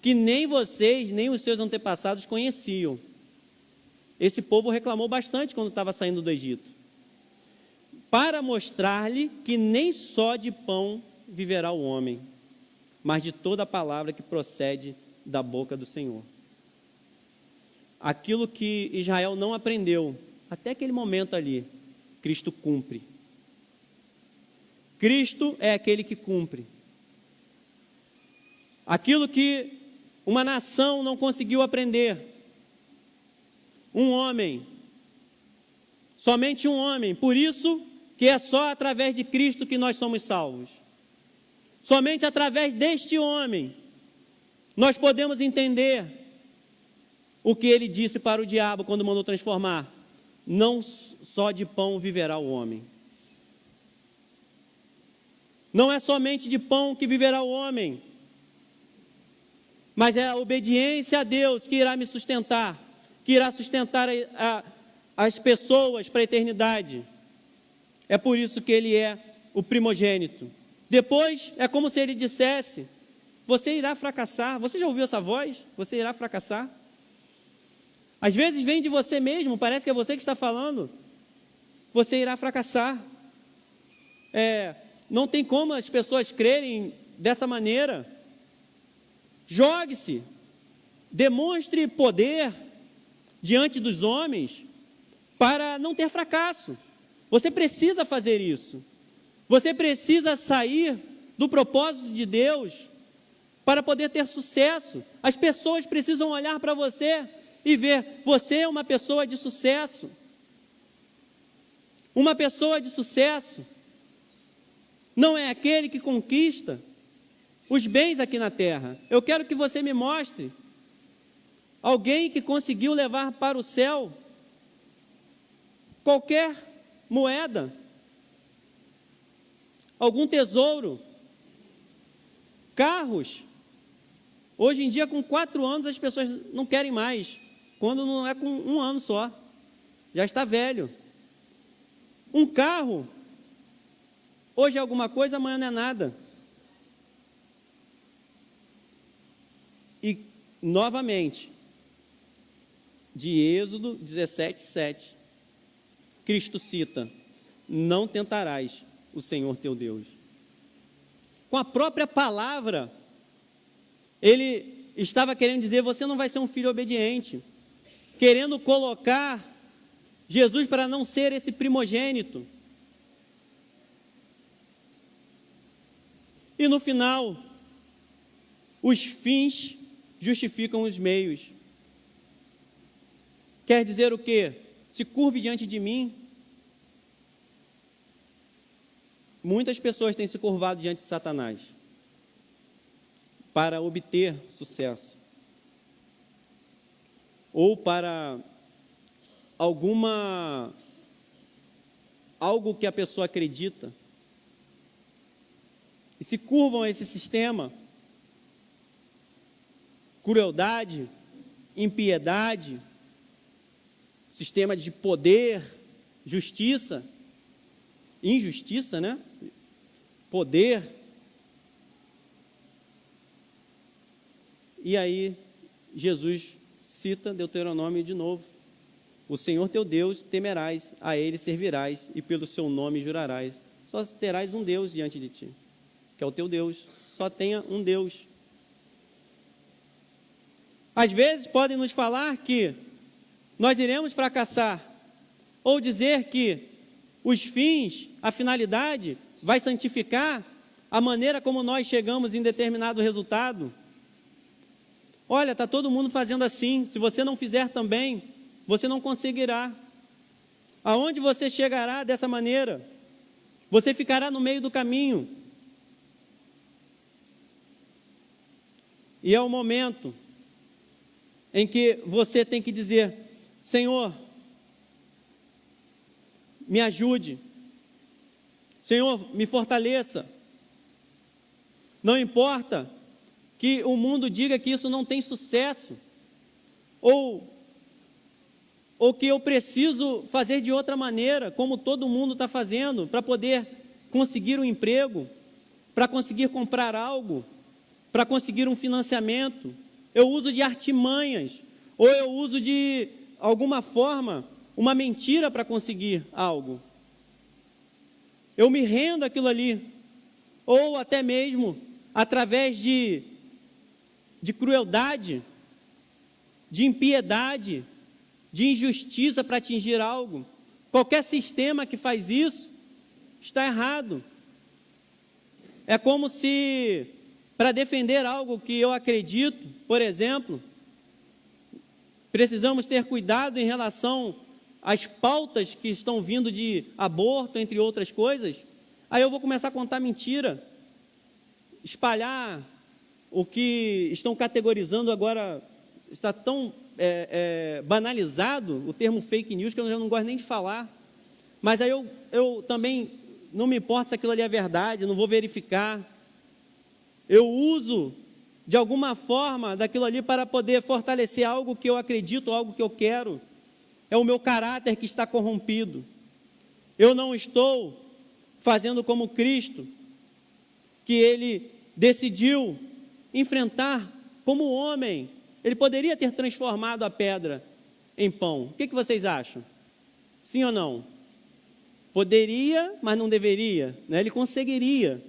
que nem vocês, nem os seus antepassados conheciam. Esse povo reclamou bastante quando estava saindo do Egito, para mostrar-lhe que nem só de pão viverá o homem, mas de toda a palavra que procede da boca do Senhor. Aquilo que Israel não aprendeu, até aquele momento ali, Cristo cumpre. Cristo é aquele que cumpre. Aquilo que uma nação não conseguiu aprender, um homem, somente um homem, por isso que é só através de Cristo que nós somos salvos. Somente através deste homem nós podemos entender o que ele disse para o diabo quando mandou transformar: não só de pão viverá o homem. Não é somente de pão que viverá o homem, mas é a obediência a Deus que irá me sustentar, que irá sustentar as pessoas para a eternidade. É por isso que ele é o primogênito. Depois é como se ele dissesse: você irá fracassar. Você já ouviu essa voz? Você irá fracassar. Às vezes vem de você mesmo, parece que é você que está falando. Você irá fracassar. Não tem como as pessoas crerem dessa maneira. Jogue-se, demonstre poder diante dos homens para não ter fracasso. Você precisa fazer isso. Você precisa sair do propósito de Deus para poder ter sucesso. As pessoas precisam olhar para você e ver: você é uma pessoa de sucesso. Uma pessoa de sucesso não é aquele que conquista os bens aqui na terra. Eu quero que você me mostre alguém que conseguiu levar para o céu qualquer moeda, algum tesouro, carros. Hoje em dia, com 4 anos, as pessoas não querem mais, quando não é com 1 ano só, já está velho. Um carro, hoje é alguma coisa, amanhã não é nada. E, novamente, de Êxodo 17:7, Cristo cita: não tentarás o Senhor teu Deus. Com a própria palavra, ele estava querendo dizer: você não vai ser um filho obediente, querendo colocar Jesus para não ser esse primogênito. E no final, os fins justificam os meios. Quer dizer o quê? Se curve diante de mim. Muitas pessoas têm se curvado diante de Satanás para obter sucesso, ou para algo que a pessoa acredita, e se curvam a esse sistema. Crueldade, impiedade, sistema de poder, justiça, injustiça, né? Poder. E aí, Jesus cita Deuteronômio de novo. O Senhor teu Deus temerás, a Ele servirás e pelo seu nome jurarás. Só terás um Deus diante de ti, que é o teu Deus. Só tenha um Deus. Às vezes podem nos falar que nós iremos fracassar, ou dizer que os fins, a finalidade, vai santificar a maneira como nós chegamos em determinado resultado. Olha, está todo mundo fazendo assim, se você não fizer também, você não conseguirá. Aonde você chegará dessa maneira? Você ficará no meio do caminho. E é o momento em que você tem que dizer: Senhor, me ajude. Senhor, me fortaleça. Não importa que o mundo diga que isso não tem sucesso, ou que eu preciso fazer de outra maneira, como todo mundo está fazendo, para poder conseguir um emprego, para conseguir comprar algo, para conseguir um financiamento. Eu uso de artimanhas, ou eu uso de alguma forma, uma mentira para conseguir algo. Eu me rendo àquilo ali, ou até mesmo através de crueldade, de impiedade, de injustiça para atingir algo. Qualquer sistema que faz isso está errado. É como se, para defender algo que eu acredito, por exemplo, precisamos ter cuidado em relação às pautas que estão vindo de aborto, entre outras coisas. Aí eu vou começar a contar mentira, espalhar o que estão categorizando agora. Está tão banalizado o termo fake news que eu já não gosto nem de falar. Mas aí eu também não me importo se aquilo ali é verdade, eu não vou verificar. Eu uso de alguma forma daquilo ali para poder fortalecer algo que eu acredito, algo que eu quero. É o meu caráter que está corrompido. Eu não estou fazendo como Cristo, que Ele decidiu enfrentar como homem. Ele poderia ter transformado a pedra em pão. O que vocês acham? Sim ou não? Poderia, mas não deveria, né? Ele conseguiria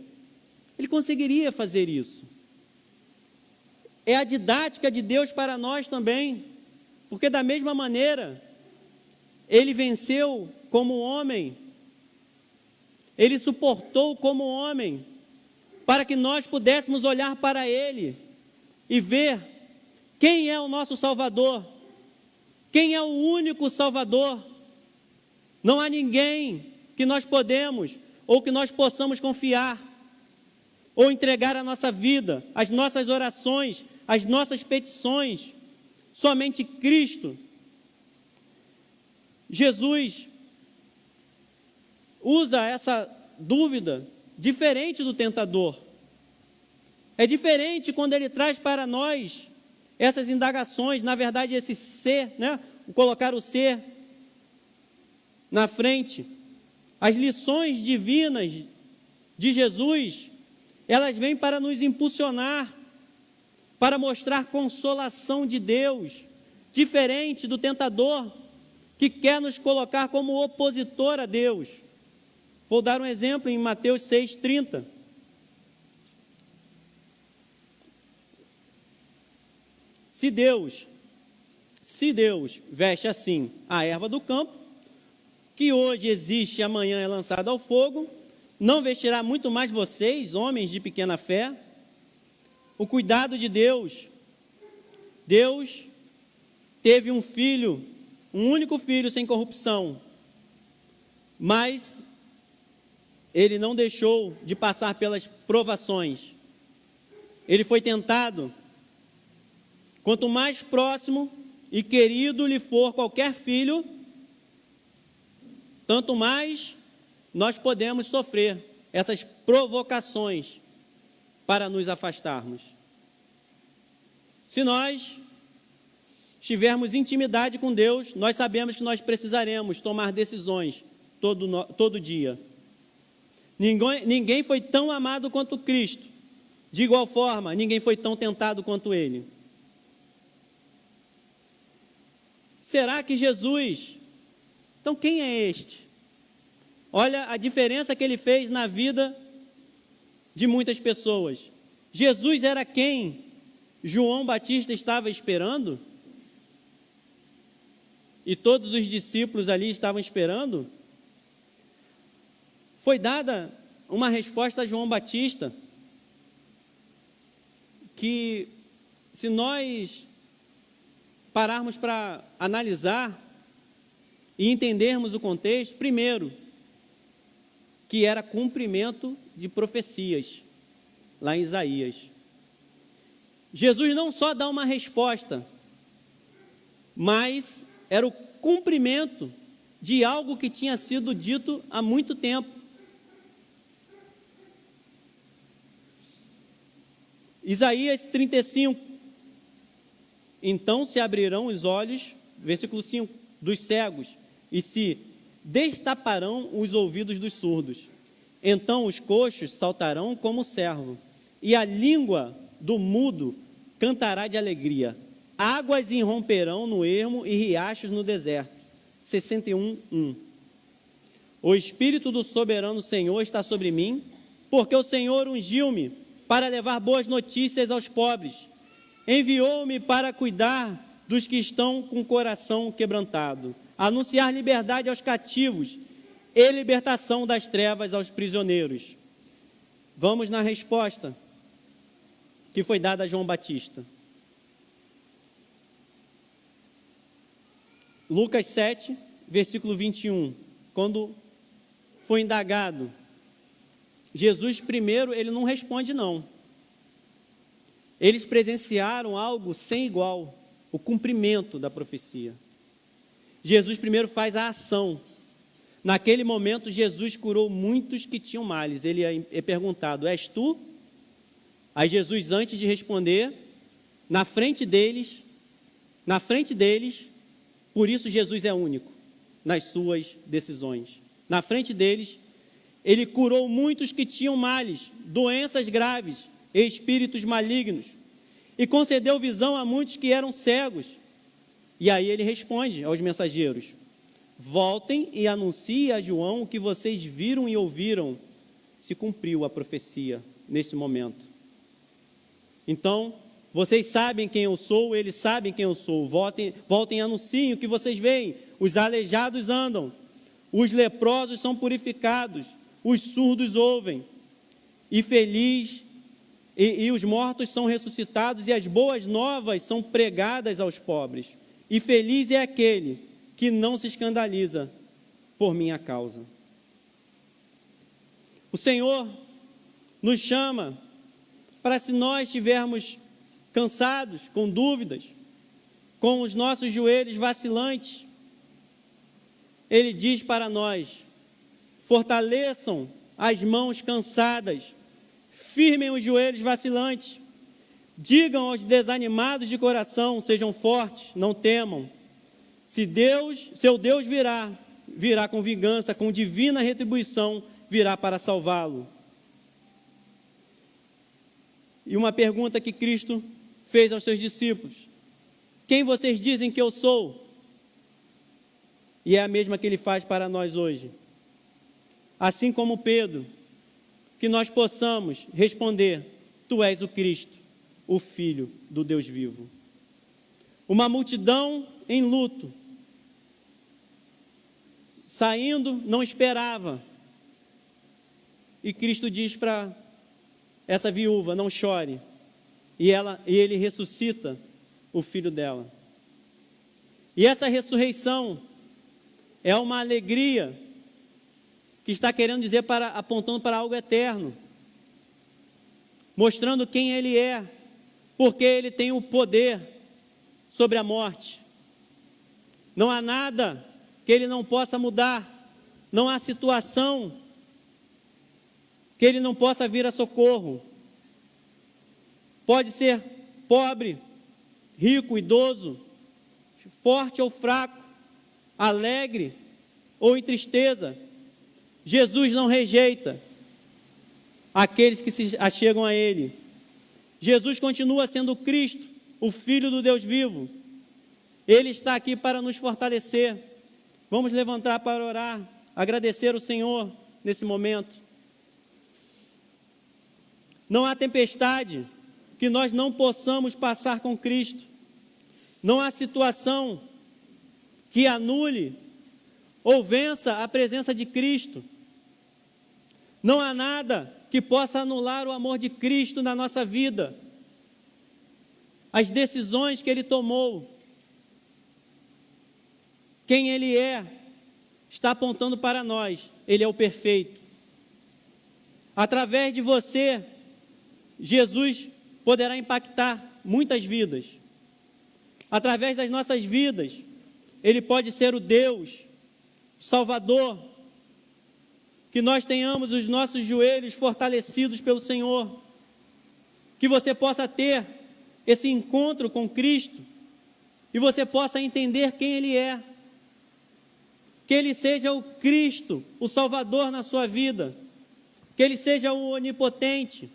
fazer isso. É a didática de Deus para nós também, porque da mesma maneira, Ele venceu como homem, Ele suportou como homem, para que nós pudéssemos olhar para Ele e ver quem é o nosso Salvador, quem é o único Salvador. Não há ninguém que nós podemos ou que nós possamos confiar ou entregar a nossa vida, as nossas orações, as nossas petições. Somente Cristo. Jesus usa essa dúvida diferente do tentador. É diferente quando ele traz para nós essas indagações, na verdade esse ser, né? Colocar o ser na frente. As lições divinas de Jesus, elas vêm para nos impulsionar, para mostrar consolação de Deus, diferente do tentador, que quer nos colocar como opositor a Deus. Vou dar um exemplo em Mateus 6,30. Se Deus veste assim a erva do campo, que hoje existe e amanhã é lançada ao fogo, não vestirá muito mais vocês, homens de pequena fé? O cuidado de Deus. Deus teve um filho, um único filho sem corrupção, mas Ele não deixou de passar pelas provações. Ele foi tentado. Quanto mais próximo e querido lhe for qualquer filho, tanto mais nós podemos sofrer essas provocações para nos afastarmos. Se nós tivermos intimidade com Deus, nós sabemos que nós precisaremos tomar decisões todo dia. Ninguém foi tão amado quanto Cristo. De igual forma, ninguém foi tão tentado quanto Ele. Será que Jesus... Então, quem é este? Olha a diferença que Ele fez na vida de muitas pessoas. Jesus era quem João Batista estava esperando? E todos os discípulos ali estavam esperando? Foi dada uma resposta a João Batista, que se nós pararmos para analisar e entendermos o contexto, primeiro, que era cumprimento de profecias, lá em Isaías. Jesus não só dá uma resposta, mas era o cumprimento de algo que tinha sido dito há muito tempo. Isaías 35. Então se abrirão os olhos, versículo 5, dos cegos, e se destaparão os ouvidos dos surdos. Então os coxos saltarão como servo, e a língua do mudo cantará de alegria. Águas irromperão no ermo e riachos no deserto. 61:1. O Espírito do soberano Senhor está sobre mim, porque o Senhor ungiu-me para levar boas notícias aos pobres. Enviou-me para cuidar dos que estão com o coração quebrantado, anunciar liberdade aos cativos e libertação das trevas aos prisioneiros. Vamos na resposta que foi dada a João Batista. Lucas 7, versículo 21, quando foi indagado, Jesus primeiro, ele não responde não. Eles presenciaram algo sem igual, o cumprimento da profecia. Jesus primeiro faz a ação. Naquele momento, Jesus curou muitos que tinham males. Ele é perguntado, és tu? Aí Jesus, antes de responder, na frente deles, por isso Jesus é único nas suas decisões. Na frente deles, ele curou muitos que tinham males, doenças graves, espíritos malignos, e concedeu visão a muitos que eram cegos. E aí ele responde aos mensageiros, voltem e anunciem a João o que vocês viram e ouviram. Se cumpriu a profecia nesse momento. Então, vocês sabem quem eu sou, eles sabem quem eu sou. Voltem e anunciem o que vocês veem. Os aleijados andam, os leprosos são purificados, os surdos ouvem, e os mortos são ressuscitados, e as boas novas são pregadas aos pobres. E feliz é aquele que não se escandaliza por minha causa. O Senhor nos chama para, se nós estivermos cansados, com dúvidas, com os nossos joelhos vacilantes, Ele diz para nós, fortaleçam as mãos cansadas, firmem os joelhos vacilantes, digam aos desanimados de coração, sejam fortes, não temam. Seu Deus virá com vingança, com divina retribuição, virá para salvá-lo. E uma pergunta que Cristo fez aos seus discípulos, quem vocês dizem que eu sou? E é a mesma que Ele faz para nós hoje. Assim como Pedro, que nós possamos responder, tu és o Cristo, o Filho do Deus vivo. Uma multidão em luto, saindo, não esperava. E Cristo diz para essa viúva, não chore. E Ele ressuscita o filho dela. E essa ressurreição é uma alegria que está querendo dizer, apontando para algo eterno, mostrando quem Ele é, porque Ele tem o poder sobre a morte. Não há nada que Ele não possa mudar, não há situação que Ele não possa vir a socorro. Pode ser pobre, rico, idoso, forte ou fraco, alegre ou em tristeza, Jesus não rejeita aqueles que se achegam a Ele. Jesus continua sendo Cristo, o Filho do Deus vivo. Ele está aqui para nos fortalecer. Vamos levantar para orar, agradecer o Senhor nesse momento. Não há tempestade que nós não possamos passar com Cristo. Não há situação que anule ou vença a presença de Cristo. Não há nada que possa anular o amor de Cristo na nossa vida. As decisões que Ele tomou, quem Ele é, está apontando para nós. Ele é o perfeito. Através de você, Jesus poderá impactar muitas vidas. Através das nossas vidas, Ele pode ser o Deus, Salvador, que nós tenhamos os nossos joelhos fortalecidos pelo Senhor, que você possa ter esse encontro com Cristo e você possa entender quem Ele é, que Ele seja o Cristo, o Salvador na sua vida, que Ele seja o onipotente,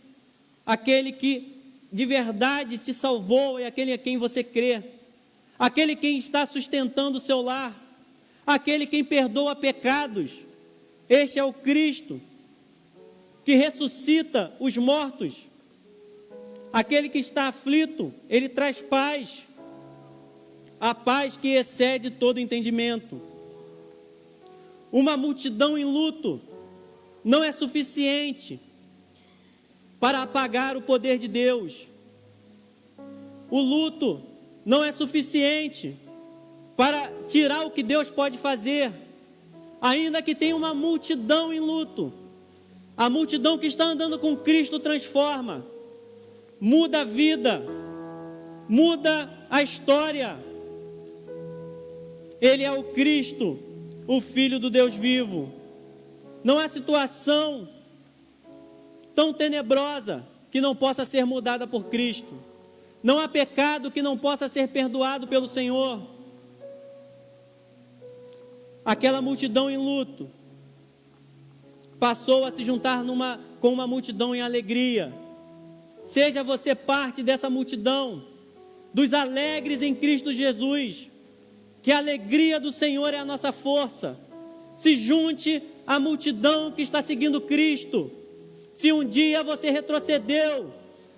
aquele que de verdade te salvou e aquele a quem você crê, aquele quem está sustentando o seu lar, aquele quem perdoa pecados. Este é o Cristo que ressuscita os mortos, aquele que está aflito, Ele traz paz, a paz que excede todo entendimento. Uma multidão em luto não é suficiente para apagar o poder de Deus. O luto não é suficiente para tirar o que Deus pode fazer. Ainda que tenha uma multidão em luto, a multidão que está andando com Cristo transforma, muda a vida, muda a história. Ele é o Cristo, o Filho do Deus vivo. Não há situação tão tenebrosa que não possa ser mudada por Cristo. Não há pecado que não possa ser perdoado pelo Senhor. Aquela multidão em luto passou a se juntar com uma multidão em alegria. Seja você parte dessa multidão, dos alegres em Cristo Jesus, que a alegria do Senhor é a nossa força. Se junte à multidão que está seguindo Cristo. Se um dia você retrocedeu,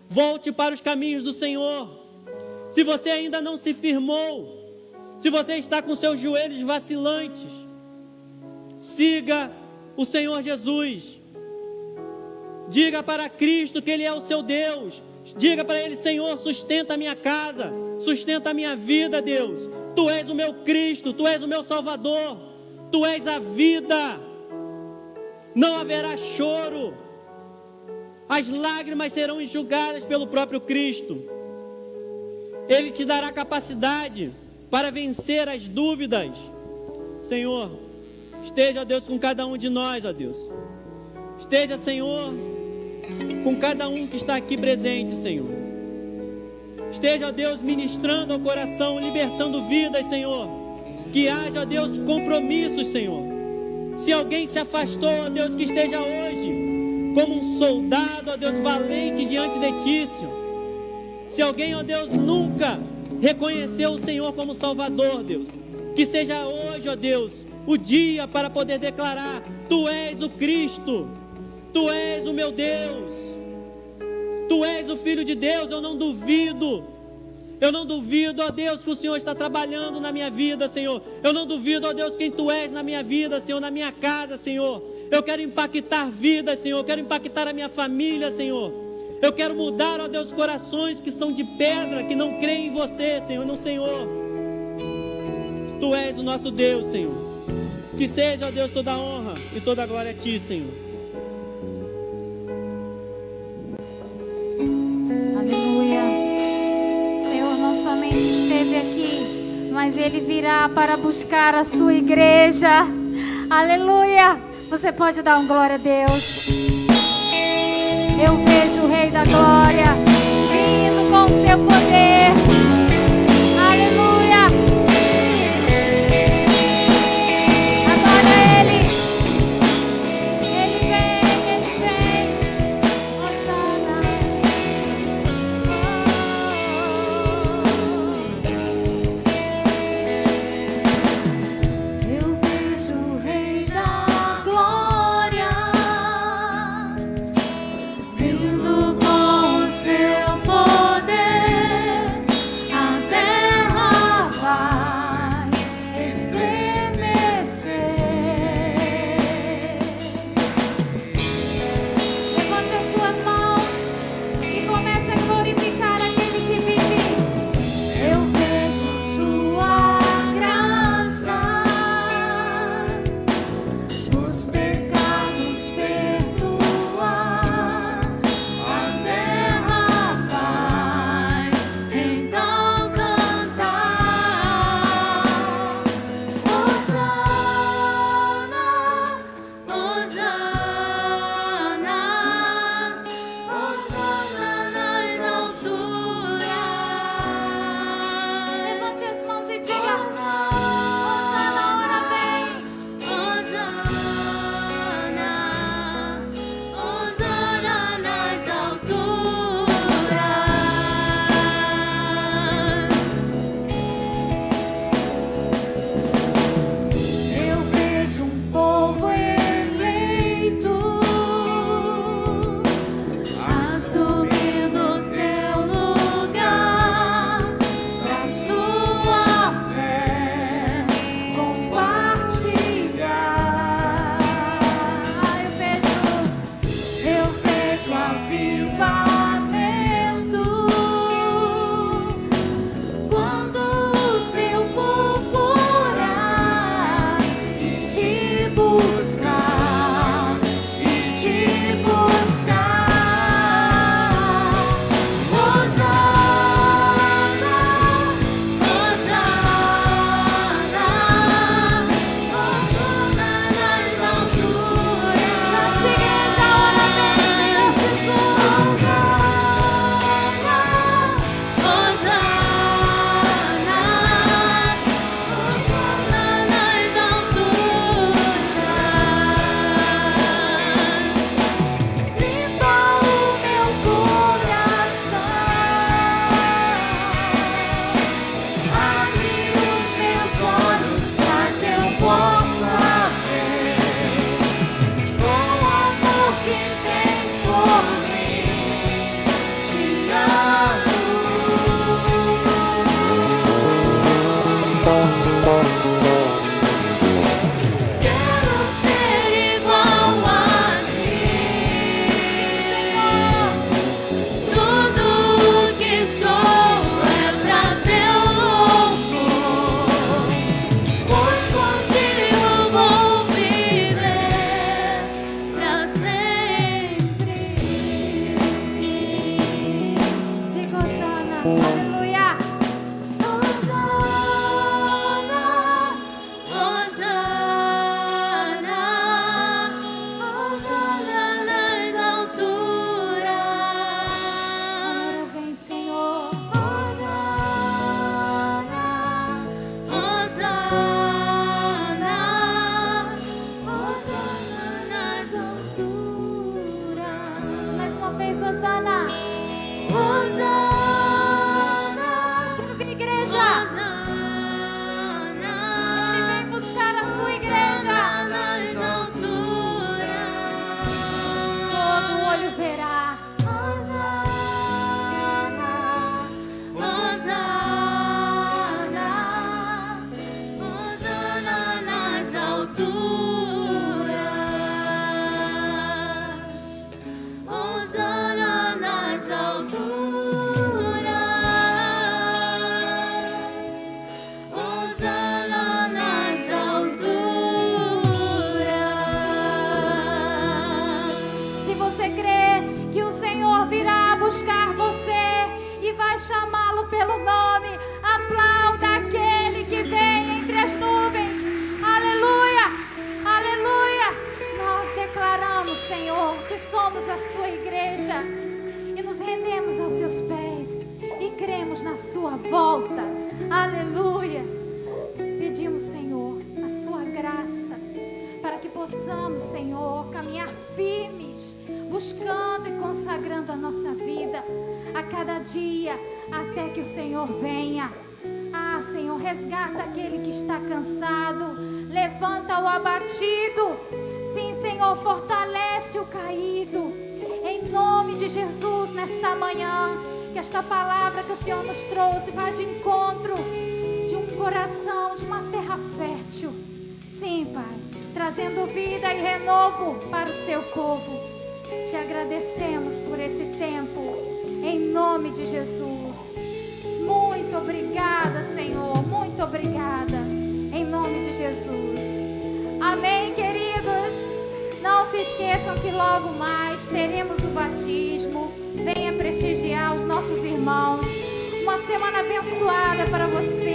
volte para os caminhos do Senhor. Se você ainda não se firmou, se você está com seus joelhos vacilantes, siga o Senhor Jesus. Diga para Cristo que Ele é o seu Deus. Diga para Ele: Senhor, sustenta a minha casa, sustenta a minha vida, Deus. Tu és o meu Cristo, Tu és o meu Salvador, Tu és a vida. Não haverá choro, as lágrimas serão enxugadas pelo próprio Cristo. Ele te dará capacidade para vencer as dúvidas. Senhor, esteja, ó Deus, com cada um de nós, ó Deus. Esteja, Senhor, com cada um que está aqui presente, Senhor. Esteja, ó Deus, ministrando ao coração, libertando vidas, Senhor. Que haja, ó Deus, compromissos, Senhor. Se alguém se afastou, ó Deus, que esteja hoje como um soldado, ó Deus, valente diante de Ti, Senhor. Se alguém, ó Deus, nunca reconheceu o Senhor como Salvador, Deus, que seja hoje, ó Deus, o dia para poder declarar: Tu és o Cristo, Tu és o meu Deus, Tu és o Filho de Deus. Eu não duvido, ó Deus, que o Senhor está trabalhando na minha vida, Senhor. Eu não duvido, ó Deus, quem Tu és na minha vida, Senhor, na minha casa, Senhor. Eu quero impactar vidas, Senhor. Eu quero impactar a minha família, Senhor. Eu quero mudar, ó Deus, corações que são de pedra, que não creem em Você, Senhor, no Senhor. Tu és o nosso Deus, Senhor. Que seja, ó Deus, toda a honra e toda a glória a Ti, Senhor. Aleluia. O Senhor não somente esteve aqui, mas Ele virá para buscar a sua igreja. Aleluia. Você pode dar um glória a Deus. Eu vejo o Rei da Glória vindo com o seu poder. Aleluia. volta. Aleluia. Pedimos, Senhor, a sua graça para que possamos, Senhor, caminhar firmes, buscando e consagrando a nossa vida a cada dia, até que o Senhor venha. Ah, Senhor, resgata aquele que está cansado, levanta o abatido. Sim, Senhor, fortalece o caído. Em nome de Jesus, nesta manhã, que esta palavra que o Senhor nos trouxe vá de encontro de um coração, de uma terra fértil. Sim, Pai, trazendo vida e renovo para o seu povo. Te agradecemos por esse tempo, em nome de Jesus. Muito obrigada, Senhor, muito obrigada, em nome de Jesus. Amém, queridos? Não se esqueçam que logo mais teremos o batismo. Venha prestigiar os nossos irmãos. Uma semana abençoada para você.